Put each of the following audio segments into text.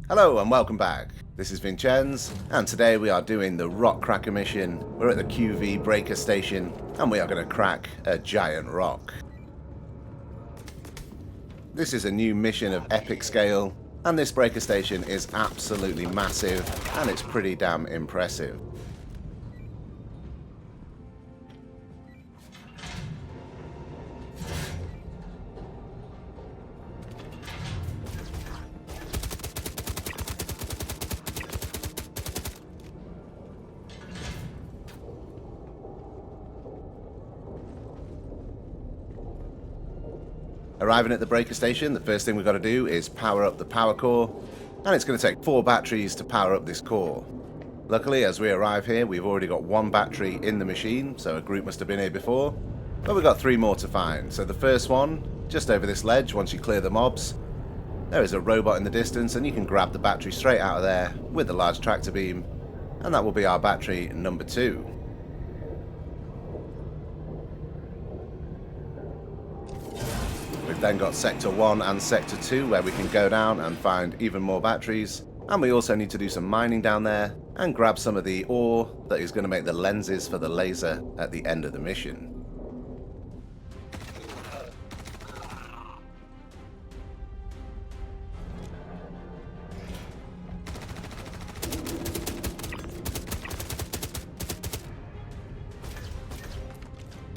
Hello and welcome back. This is Vinchenz, and today we are doing the rock cracker mission. We're at the QV breaker station, and we are going to crack a giant rock. This is a new mission of epic scale, and this breaker station is absolutely massive, and it's pretty damn impressive. Arriving at the breaker station, the first thing we've got to do is power up the power core, and it's going to take 4 batteries to power up this core. Luckily, as we arrive here, we've already got 1 battery in the machine, so a group must have been here before, but we've got 3 more to find. So the first one, just over this ledge, once you clear the mobs, there is a robot in the distance, and you can grab the battery straight out of there with the large tractor beam, and that will be our battery number 2. We've then got Sector 1 and Sector 2 where we can go down and find even more batteries, and we also need to do some mining down there and grab some of the ore that is going to make the lenses for the laser at the end of the mission.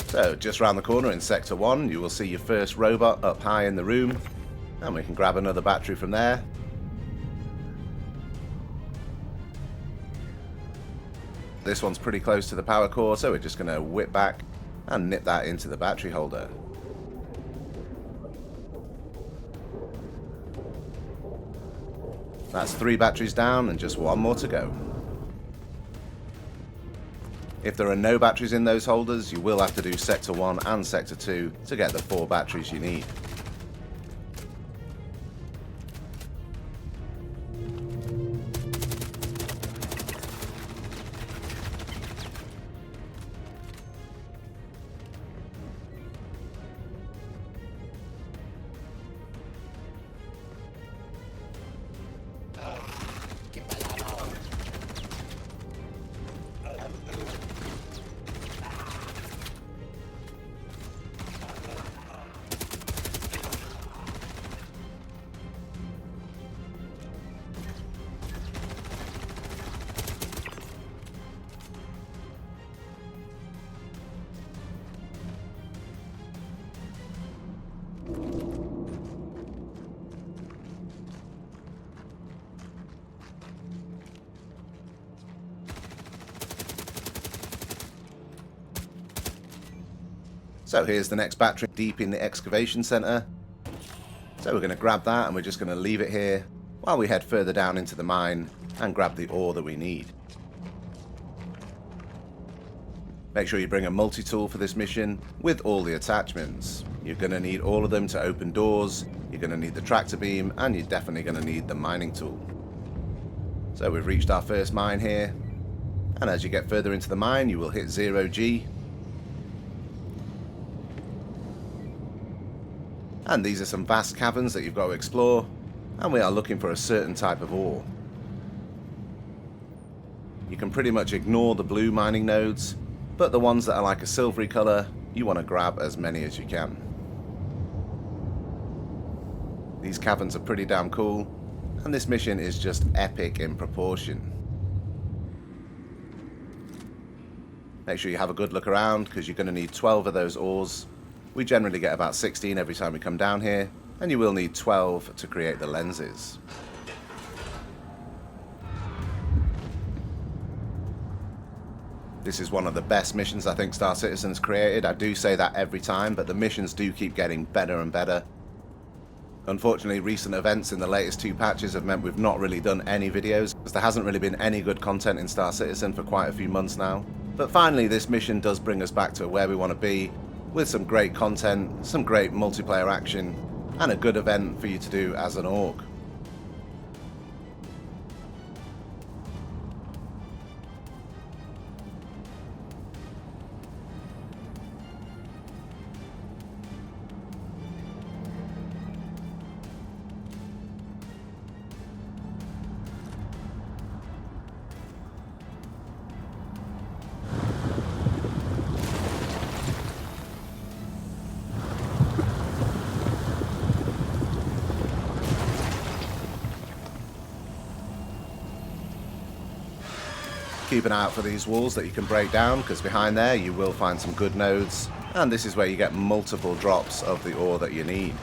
So, just round the corner in Sector 1, you will see your first robot up high in the room, and we can grab another battery from there. This one's pretty close to the power core, so we're just going to whip back and nip that into the battery holder. That's 3 batteries down and just 1 more to go. If there are no batteries in those holders, you will have to do Sector 1 and Sector 2 to get the 4 batteries you need. So here's the next battery deep in the excavation center. So we're going to grab that and we're just going to leave it here while we head further down into the mine and grab the ore that we need. Make sure you bring a multi-tool for this mission with all the attachments. You're going to need all of them to open doors, you're going to need the tractor beam, and you're definitely going to need the mining tool. So we've reached our first mine here, and as you get further into the mine you will hit 0G. And these are some vast caverns that you've got to explore, and we are looking for a certain type of ore. You can pretty much ignore the blue mining nodes, but the ones that are like a silvery colour, you want to grab as many as you can. These caverns are pretty damn cool, and this mission is just epic in proportion. Make sure you have a good look around, because you're going to need 12 of those ores. We generally get about 16 every time we come down here, and you will need 12 to create the lenses. This is one of the best missions I think Star Citizen's created. I do say that every time, but the missions do keep getting better and better. Unfortunately, recent events in the latest 2 patches have meant we've not really done any videos, because there hasn't really been any good content in Star Citizen for quite a few months now. But finally, this mission does bring us back to where we want to be, with some great content, some great multiplayer action, and a good event for you to do as an orc. Keep an eye out for these walls that you can break down, because behind there you will find some good nodes, and this is where you get multiple drops of the ore that you need.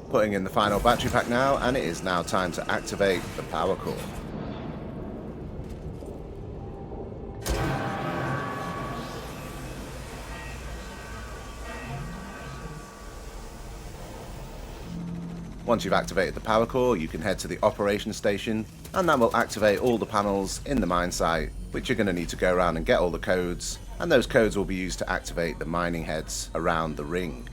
Putting in the final battery pack now, and it is now time to activate the power core. Once you've activated the power core, you can head to the operation station, and that will activate all the panels in the mine site, which you're going to need to go around and get all the codes, and those codes will be used to activate the mining heads around the ring.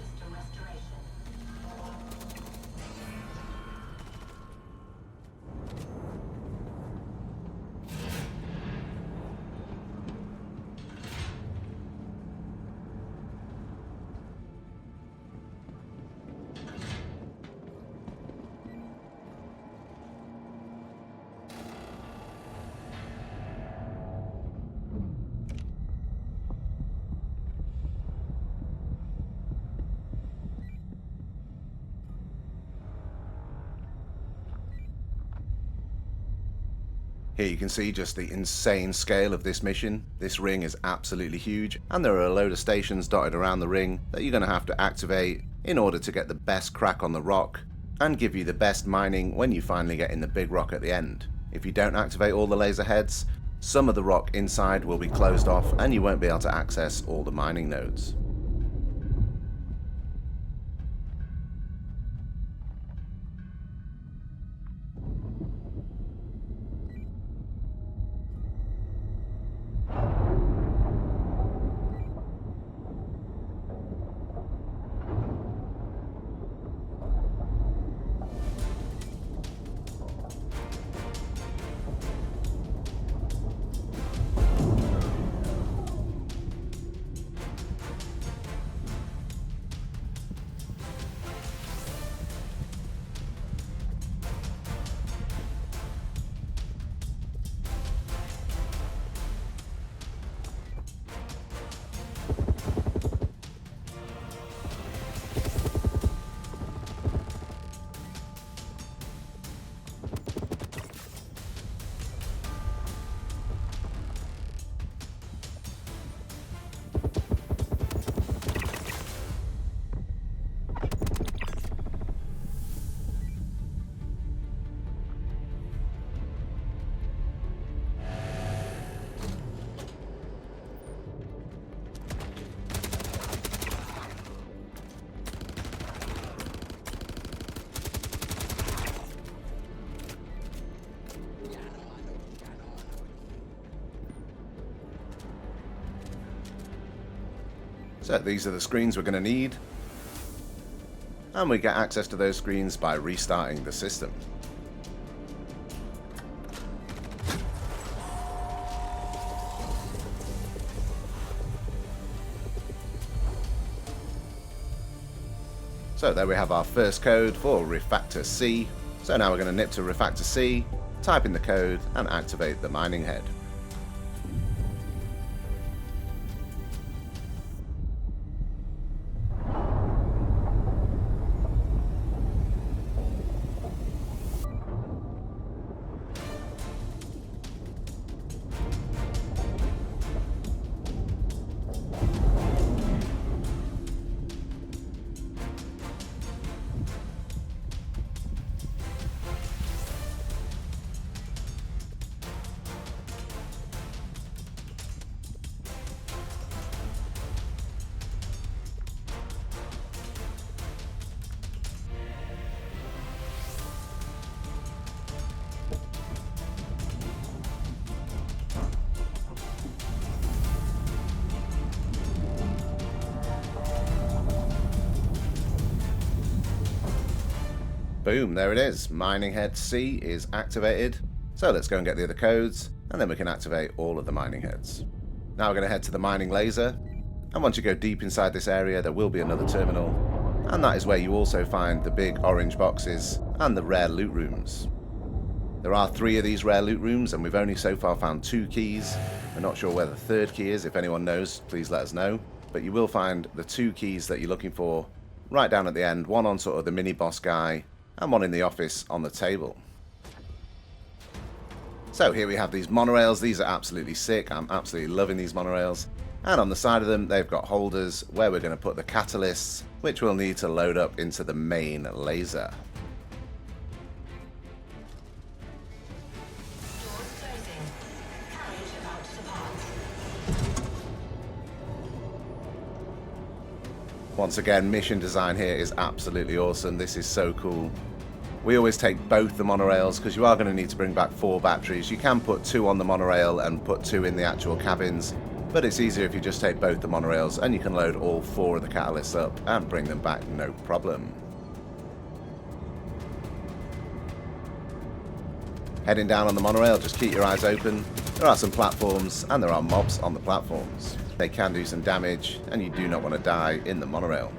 Here you can see just the insane scale of this mission. This ring is absolutely huge, and there are a load of stations dotted around the ring that you're going to have to activate in order to get the best crack on the rock and give you the best mining when you finally get in the big rock at the end. If you don't activate all the laser heads, some of the rock inside will be closed off and you won't be able to access all the mining nodes. So these are the screens we're going to need, and we get access to those screens by restarting the system. So there we have our first code for Refactor C. So now we're going to nip to Refactor C, type in the code and activate the mining head. Boom, there it is. Mining head C is activated. So let's go and get the other codes, and then we can activate all of the mining heads. Now we're going to head to the mining laser, and once you go deep inside this area there will be another terminal, and that is where you also find the big orange boxes and the rare loot rooms. There are 3 of these rare loot rooms, and we've only so far found 2 keys. We're not sure where the 3rd key is. If anyone knows, please let us know. But you will find the 2 keys that you're looking for right down at the end, one on sort of the mini boss guy and one in the office on the table. So here we have these monorails. These are absolutely sick. I'm absolutely loving these monorails. And on the side of them, they've got holders where we're going to put the catalysts, which we'll need to load up into the main laser. Once again, mission design here is absolutely awesome. This is so cool. We always take both the monorails because you are going to need to bring back 4 batteries. You can put 2 on the monorail and put 2 in the actual cabins, but it's easier if you just take both the monorails and you can load all 4 of the catalysts up and bring them back no problem. Heading down on the monorail, just keep your eyes open. There are some platforms and there are mobs on the platforms. They can do some damage and you do not want to die in the monorail.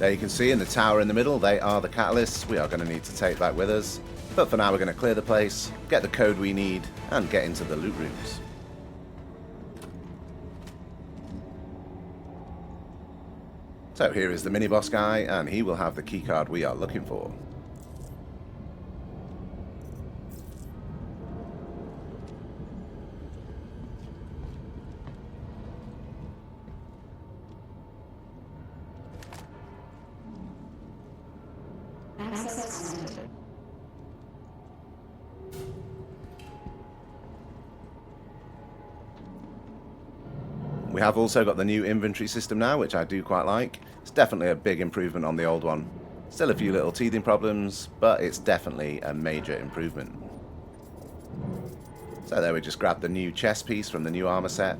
There you can see in the tower in the middle, they are the catalysts. We are going to need to take that with us. But for now we're going to clear the place, get the code we need, and get into the loot rooms. So here is the mini boss guy, and he will have the keycard we are looking for. We have also got the new inventory system now, which I do quite like. It's definitely a big improvement on the old one. Still a few little teething problems, but it's definitely a major improvement. So there we just grabbed the new chest piece from the new armor set.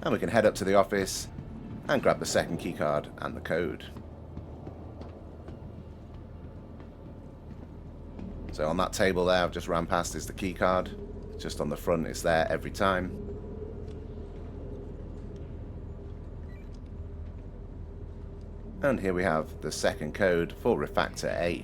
And we can head up to the office and grab the second keycard and the code. So on that table there I've just ran past is the keycard. Just on the front, it's there every time. And here we have the second code for Refactor A.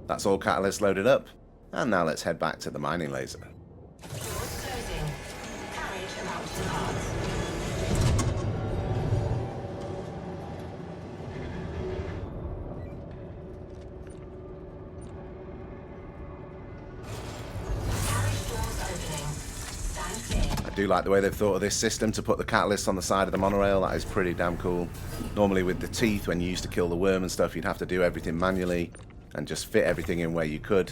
That's all catalysts loaded up, and now let's head back to the mining laser. I do like the way they've thought of this system to put the catalyst on the side of the monorail. That is pretty damn cool. Normally with the teeth, when you used to kill the worm and stuff, you'd have to do everything manually and just fit everything in where you could,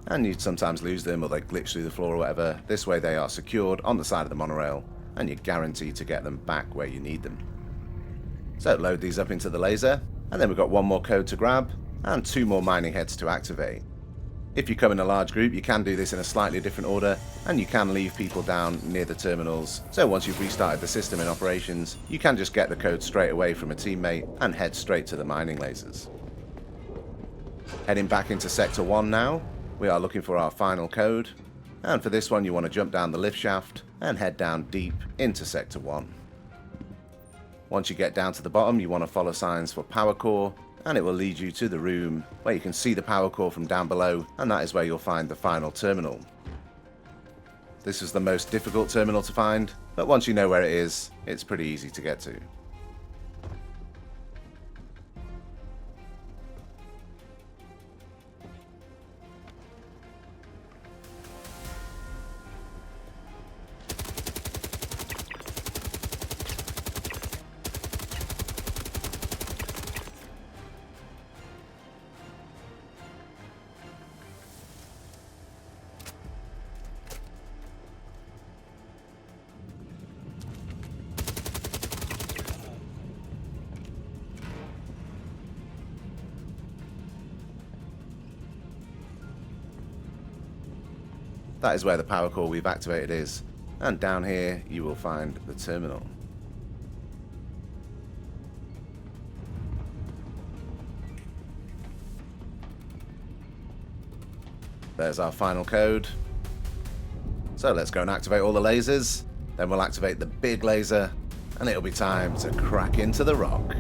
and you'd sometimes lose them or they'd glitch through the floor or whatever. This way they are secured on the side of the monorail and you're guaranteed to get them back where you need them. So load these up into the laser, and then we've got one more code to grab, and 2 more mining heads to activate. If you come in a large group, you can do this in a slightly different order, and you can leave people down near the terminals, so once you've restarted the system in operations, you can just get the code straight away from a teammate and head straight to the mining lasers. Heading back into Sector 1 now, we are looking for our final code, and for this one you want to jump down the lift shaft and head down deep into Sector 1. Once you get down to the bottom, you want to follow signs for power core, and it will lead you to the room where you can see the power core from down below, and that is where you'll find the final terminal. This is the most difficult terminal to find, but once you know where it is, it's pretty easy to get to. That is where the power core we've activated is, and down here you will find the terminal. There's our final code. So let's go and activate all the lasers, then we'll activate the big laser, and it'll be time to crack into the rock.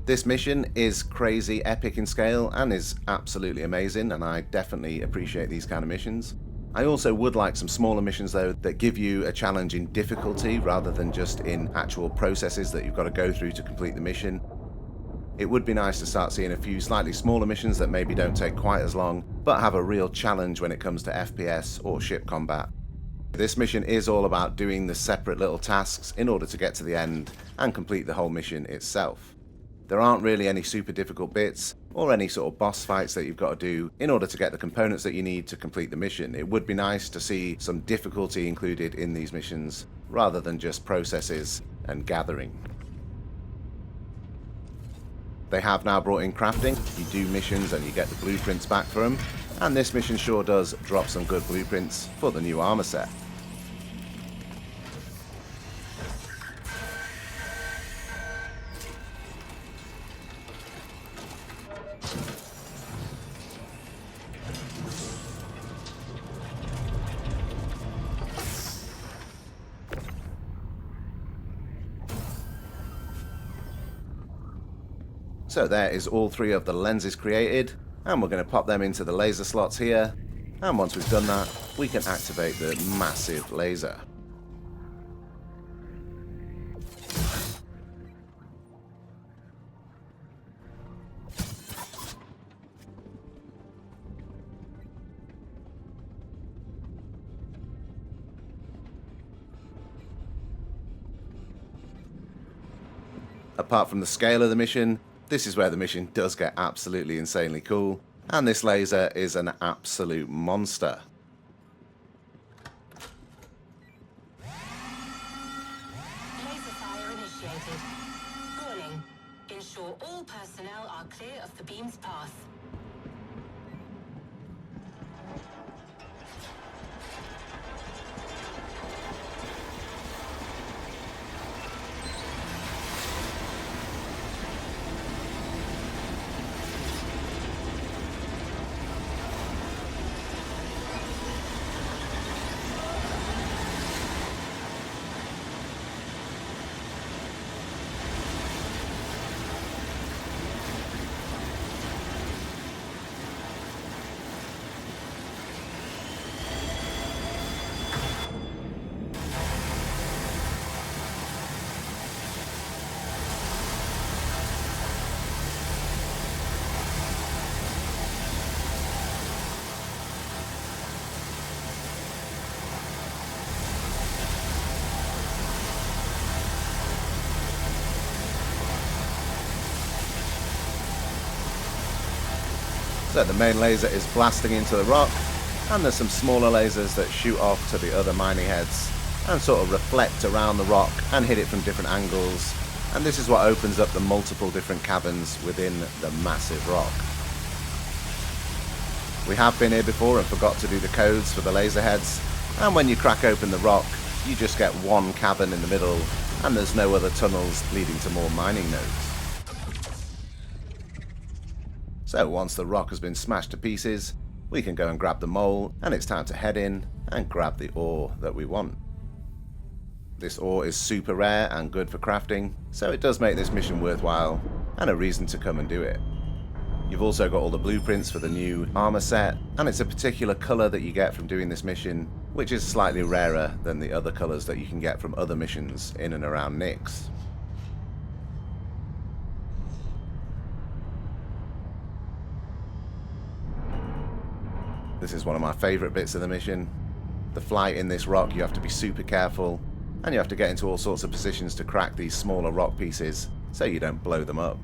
This mission is crazy epic in scale and is absolutely amazing, and I definitely appreciate these kind of missions. I also would like some smaller missions though that give you a challenge in difficulty rather than just in actual processes that you've got to go through to complete the mission. It would be nice to start seeing a few slightly smaller missions that maybe don't take quite as long, but have a real challenge when it comes to FPS or ship combat. This mission is all about doing the separate little tasks in order to get to the end and complete the whole mission itself. There aren't really any super difficult bits or any sort of boss fights that you've got to do in order to get the components that you need to complete the mission. It would be nice to see some difficulty included in these missions rather than just processes and gathering. They have now brought in crafting. You do missions and you get the blueprints back for them, and this mission sure does drop some good blueprints for the new armor set. So there is all 3 of the lenses created, and we're going to pop them into the laser slots here, and once we've done that, we can activate the massive laser. Apart from the scale of the mission, this is where the mission does get absolutely insanely cool, and this laser is an absolute monster. Laser fire initiated. Warning. Ensure all personnel are clear of the beam's path. So the main laser is blasting into the rock, and there's some smaller lasers that shoot off to the other mining heads and sort of reflect around the rock and hit it from different angles, and this is what opens up the multiple different caverns within the massive rock. We have been here before and forgot to do the codes for the laser heads, and when you crack open the rock you just get one cavern in the middle and there's no other tunnels leading to more mining nodes. So once the rock has been smashed to pieces, we can go and grab the mole, and it's time to head in and grab the ore that we want. This ore is super rare and good for crafting, so it does make this mission worthwhile and a reason to come and do it. You've also got all the blueprints for the new armor set, and it's a particular colour that you get from doing this mission, which is slightly rarer than the other colours that you can get from other missions in and around Nyx. This is one of my favourite bits of the mission. The flight in this rock, you have to be super careful, and you have to get into all sorts of positions to crack these smaller rock pieces so you don't blow them up.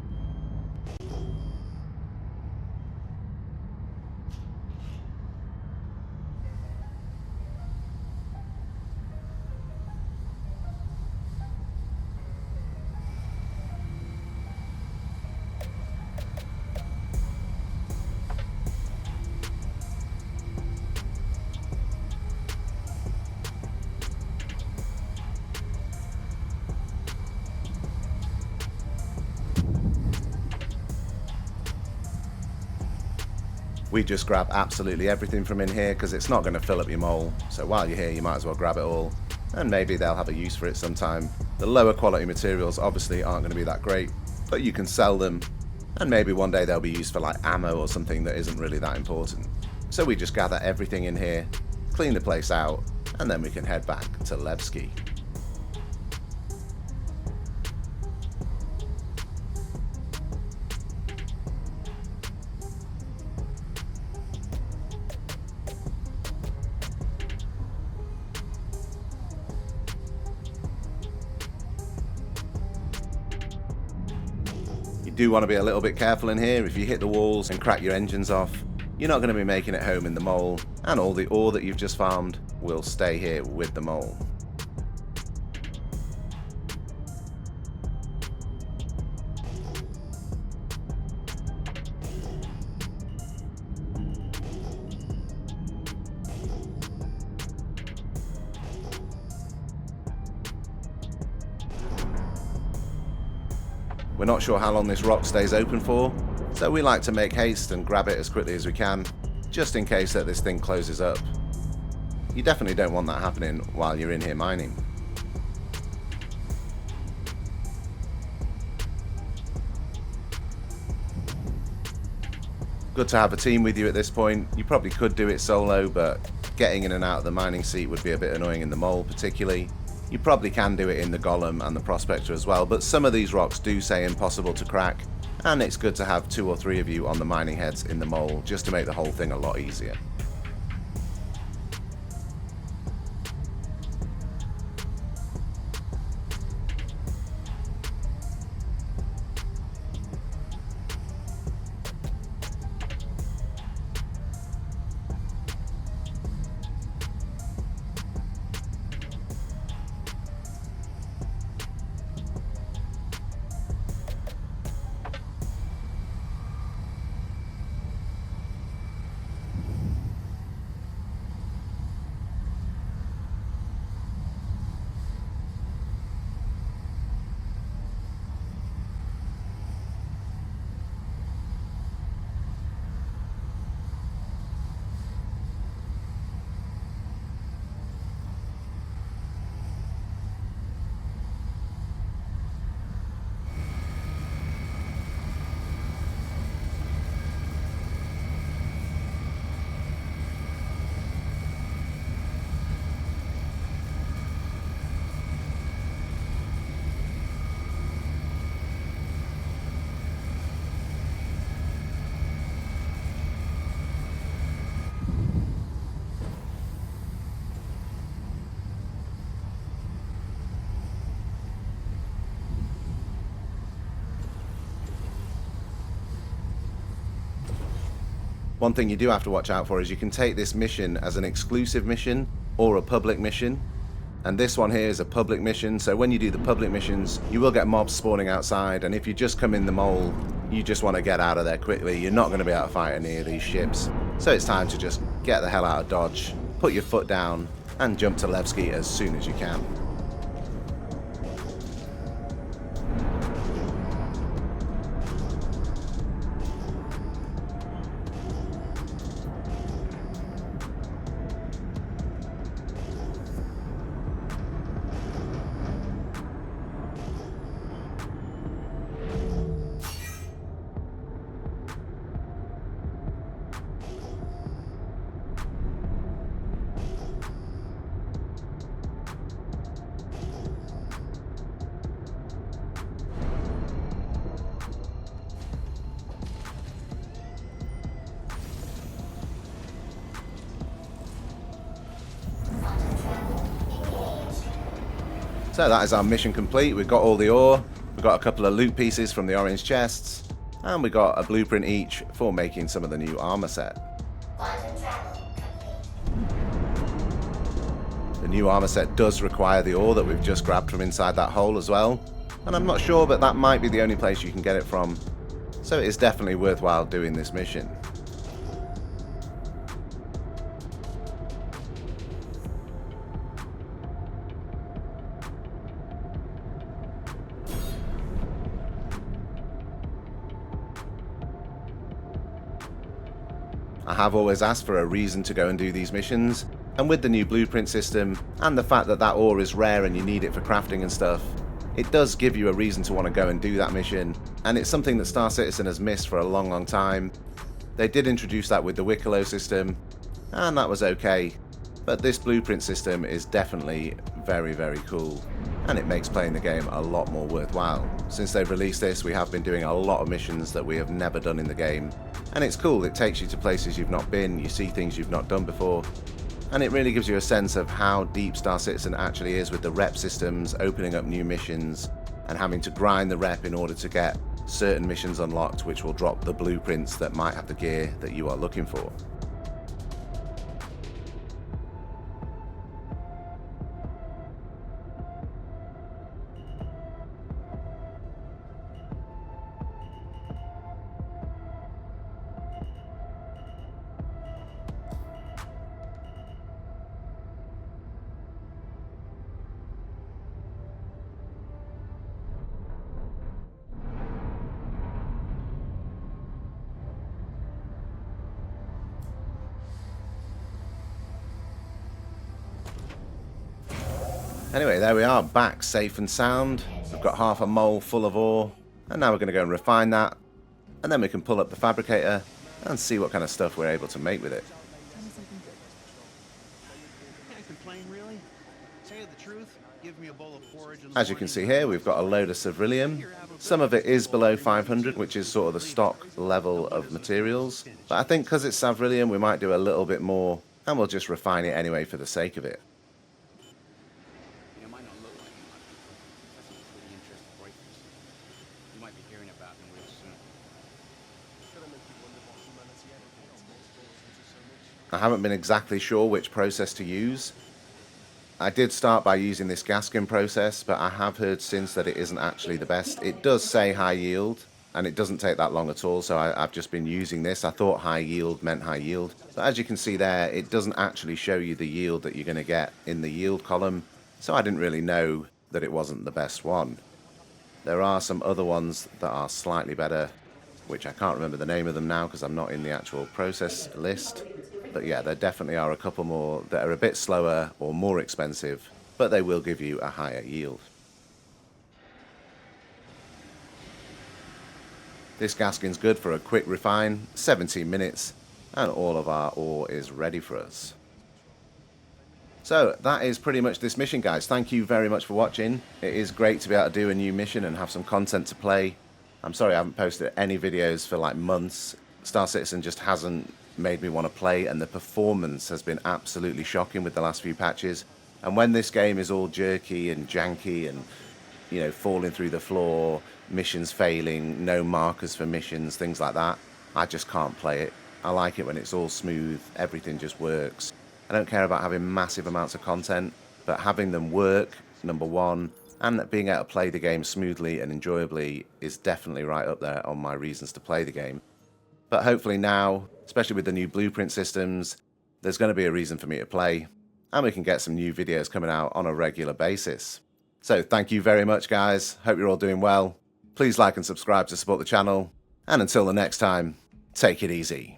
We just grab absolutely everything from in here because it's not going to fill up your mole, so while you're here you might as well grab it all, and maybe they'll have a use for it sometime. The lower quality materials obviously aren't going to be that great, but you can sell them, and maybe one day they'll be used for like ammo or something that isn't really that important. So we just gather everything in here, clean the place out, and then we can head back to Levski. You do want to be a little bit careful in here. If you hit the walls and crack your engines off, you're not going to be making it home in the mole, and all the ore that you've just farmed will stay here with the mole. We're not sure how long this rock stays open for, so we like to make haste and grab it as quickly as we can, just in case that this thing closes up. You definitely don't want that happening while you're in here mining. Good to have a team with you at this point. You probably could do it solo, but getting in and out of the mining seat would be a bit annoying in the mole particularly. You probably can do it in the Golem and the Prospector as well, but some of these rocks do say impossible to crack, and it's good to have 2 or 3 of you on the mining heads in the mole just to make the whole thing a lot easier. One thing you do have to watch out for is you can take this mission as an exclusive mission or a public mission. And this one here is a public mission, so when you do the public missions, you will get mobs spawning outside, and if you just come in the mole, you just want to get out of there quickly. You're not going to be able to fight any of these ships. So it's time to just get the hell out of Dodge, put your foot down, and jump to Levski as soon as you can. So that is our mission complete. We've got all the ore, we've got a couple of loot pieces from the orange chests, and we got a blueprint each for making some of the new armor set. The new armor set does require the ore that we've just grabbed from inside that hole as well, and I'm not sure, but that might be the only place you can get it from, so it is definitely worthwhile doing this mission. I have always asked for a reason to go and do these missions, and with the new blueprint system, and the fact that that ore is rare and you need it for crafting and stuff, it does give you a reason to want to go and do that mission, and it's something that Star Citizen has missed for a long time. They did introduce that with the Wicklow system, and that was okay, but this blueprint system is definitely very cool, and it makes playing the game a lot more worthwhile. Since they've released this, we have been doing a lot of missions that we have never done in the game, and it's cool. It takes you to places you've not been, you see things you've not done before, and it really gives you a sense of how deep Star Citizen actually is with the rep systems, opening up new missions, and having to grind the rep in order to get certain missions unlocked, which will drop the blueprints that might have the gear that you are looking for. Anyway, there we are, back safe and sound. We've got half a mole full of ore, and now we're going to go and refine that, and then we can pull up the fabricator and see what kind of stuff we're able to make with it. As you can see here, we've got a load of Ceruleum. Some of it is below 500, which is sort of the stock level of materials, but I think because it's Ceruleum we might do a little bit more, and we'll just refine it anyway for the sake of it. I haven't been exactly sure which process to use. I did start by using this Gaskin process, but I have heard since that it isn't actually the best. It does say high yield, and it doesn't take that long at all, so I've just been using this. I thought high yield meant high yield. But as you can see there, it doesn't actually show you the yield that you're going to get in the yield column, so I didn't really know that it wasn't the best one. There are some other ones that are slightly better, which I can't remember the name of them now because I'm not in the actual process list. But yeah, there definitely are a couple more that are a bit slower or more expensive, but they will give you a higher yield. This Gaskin's good for a quick refine, 17 minutes, and all of our ore is ready for us. So that is pretty much this mission, guys. Thank you very much for watching. It is great to be able to do a new mission and have some content to play. I'm sorry I haven't posted any videos for like months. Star Citizen just hasn't made me want to play, and the performance has been absolutely shocking with the last few patches. And when this game is all jerky and janky and, you know, falling through the floor, missions failing, no markers for missions, things like that, I just can't play it. I like it when it's all smooth, everything just works. I don't care about having massive amounts of content, but having them work, number one, and being able to play the game smoothly and enjoyably is definitely right up there on my reasons to play the game. But hopefully now, especially with the new blueprint systems, there's going to be a reason for me to play, and we can get some new videos coming out on a regular basis. So thank you very much, guys. Hope you're all doing well. Please like and subscribe to support the channel. And until the next time, take it easy.